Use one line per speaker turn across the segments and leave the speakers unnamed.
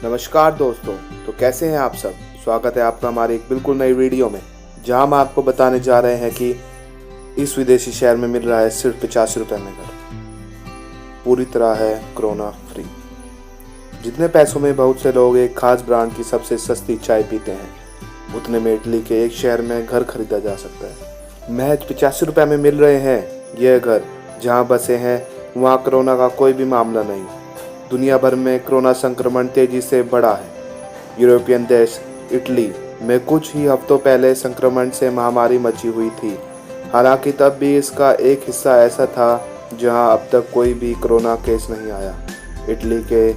नमस्कार दोस्तों। तो कैसे हैं आप सब। स्वागत है आपका हमारी एक बिल्कुल नई वीडियो में, जहां हम आपको बताने जा रहे हैं कि इस विदेशी शहर में मिल रहा है सिर्फ 85 रुपये में घर। पूरी तरह है कोरोना फ्री। जितने पैसों में बहुत से लोग एक खास ब्रांड की सबसे सस्ती चाय पीते हैं, उतने में इटली के एक शहर में घर खरीदा जा सकता है। महज 85 रुपये में मिल रहे हैं यह घर। जहाँ बसे हैं वहाँ कोरोना का कोई भी मामला नहीं। दुनिया भर में कोरोना संक्रमण तेजी से बढ़ा है। यूरोपियन देश इटली में कुछ ही हफ्तों पहले संक्रमण से महामारी मची हुई थी। हालांकि तब भी इसका एक हिस्सा ऐसा था जहां अब तक कोई भी कोरोना केस नहीं आया। इटली के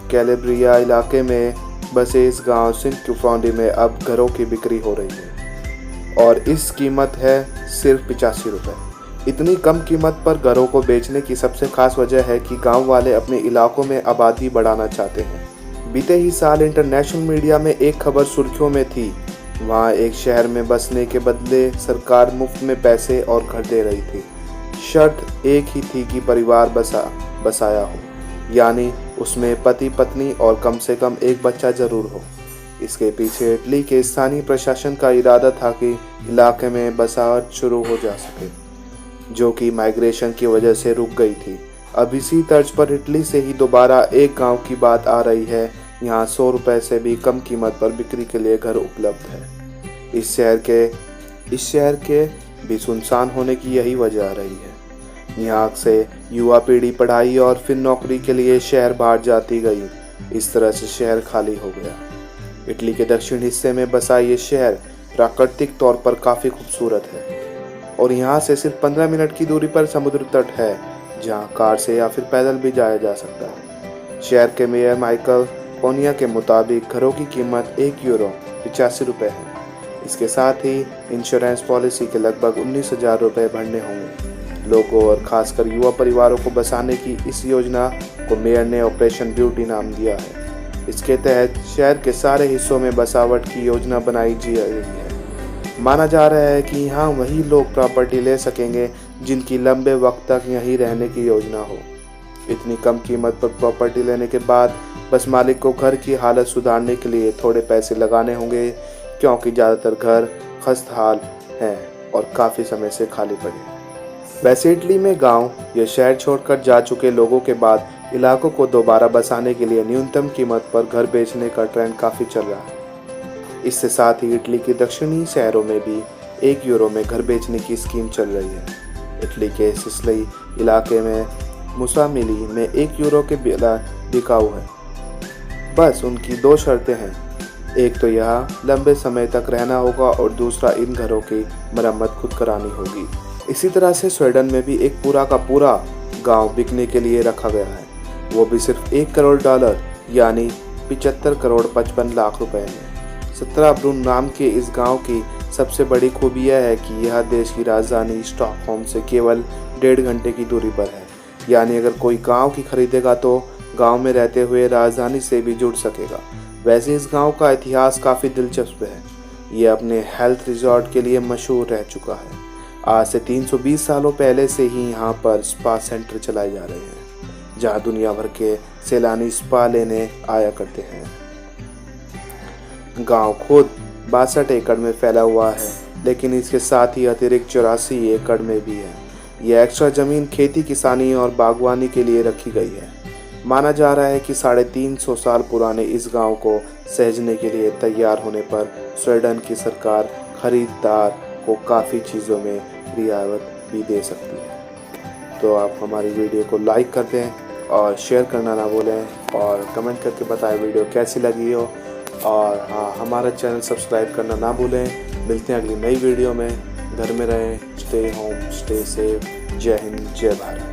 कैलेब्रिया इलाके में बसे इस गांव सिंक्यूफोंडी में अब घरों की बिक्री हो रही है और इस कीमत है सिर्फ 85 रुपये। इतनी कम कीमत पर घरों को बेचने की सबसे खास वजह है कि गांव वाले अपने इलाकों में आबादी बढ़ाना चाहते हैं। बीते ही साल इंटरनेशनल मीडिया में एक खबर सुर्खियों में थी। वहां एक शहर में बसने के बदले सरकार मुफ्त में पैसे और घर दे रही थी। शर्त एक ही थी कि परिवार बसाया हो, यानी उसमें पति पत्नी और कम से कम एक बच्चा जरूर हो। इसके पीछे इटली के स्थानीय प्रशासन का इरादा था कि इलाके में बसाहट शुरू हो जा सके, जो कि माइग्रेशन की वजह से रुक गई थी। अब इसी तर्ज पर इटली से ही दोबारा एक गांव की बात आ रही है। यहाँ 100 रुपये से भी कम कीमत पर बिक्री के लिए घर उपलब्ध है। इस शहर के भी सुनसान होने की यही वजह आ रही है। यहाँ से युवा पीढ़ी पढ़ाई और फिर नौकरी के लिए शहर बाहर जाती गई। इस तरह से शहर खाली हो गया। इटली के दक्षिण हिस्से में बसा ये शहर प्राकृतिक तौर पर काफ़ी खूबसूरत है और यहाँ से सिर्फ 15 मिनट की दूरी पर समुद्र तट है, जहाँ कार से या फिर पैदल भी जाया जा सकता है। शहर के मेयर माइकल पोनिया के मुताबिक घरों की कीमत €1 85 रुपये है। इसके साथ ही इंश्योरेंस पॉलिसी के लगभग 19,000 रुपये भरने होंगे। लोगों और खासकर युवा परिवारों को बसाने की इस योजना को मेयर ने ऑपरेशन ब्यूटी नाम दिया है। इसके तहत शहर के सारे हिस्सों में बसावट की योजना बनाई जा रही है। माना जा रहा है कि यहाँ वही लोग प्रॉपर्टी ले सकेंगे जिनकी लंबे वक्त तक यहीं रहने की योजना हो। इतनी कम कीमत पर प्रॉपर्टी लेने के बाद बस मालिक को घर की हालत सुधारने के लिए थोड़े पैसे लगाने होंगे, क्योंकि ज़्यादातर घर खस्ताहाल हैं और काफ़ी समय से खाली पड़े। वैसे इटली में गांव या शहर छोड़कर जा चुके लोगों के बाद इलाकों को दोबारा बसाने के लिए न्यूनतम कीमत पर घर बेचने का ट्रेंड काफ़ी चल रहा है। इससे साथ ही इटली के दक्षिणी शहरों में भी €1 में घर बेचने की स्कीम चल रही है। इटली के सिसिली इलाके में मुसामिली में €1 के बिकाऊ है। बस उनकी 2 शर्तें हैं। एक तो यहाँ लंबे समय तक रहना होगा और दूसरा इन घरों की मरम्मत खुद करानी होगी। इसी तरह से स्वीडन में भी एक पूरा का पूरा गांव बिकने के लिए रखा गया है, वो भी सिर्फ $1 करोड़ यानी 75 करोड़ 55 लाख रुपए में। 17 ब्रून नाम के इस गांव की सबसे बड़ी खूबी यह है कि यह देश की राजधानी स्टॉकहोम से केवल 1.5 घंटे की दूरी पर है। यानी अगर कोई गांव की खरीदेगा तो गांव में रहते हुए राजधानी से भी जुड़ सकेगा। वैसे इस गांव का इतिहास काफ़ी दिलचस्प है। ये अपने हेल्थ रिजॉर्ट के लिए मशहूर रह चुका है। आज से 320 सालों पहले से ही यहाँ पर स्पा सेंटर चलाए जा रहे हैं, जहाँ दुनिया भर के सैलानी स्पा लेने आया करते हैं। गांव खुद 62 एकड़ में फैला हुआ है, लेकिन इसके साथ ही अतिरिक्त 84 एकड़ में भी है। यह एक्स्ट्रा ज़मीन खेती किसानी और बागवानी के लिए रखी गई है। माना जा रहा है कि 350 साल पुराने इस गांव को सहेजने के लिए तैयार होने पर स्वीडन की सरकार खरीदार को काफ़ी चीज़ों में रियायत भी दे सकती है। तो आप हमारी वीडियो को लाइक कर दें और शेयर करना ना भूलें और कमेंट करके बताएं वीडियो कैसी लगी हो। और हाँ, हमारा चैनल सब्सक्राइब करना ना भूलें। मिलते हैं अगली नई वीडियो में। घर में रहें, स्टे होम, स्टे सेफ। जय हिंद, जय भारत।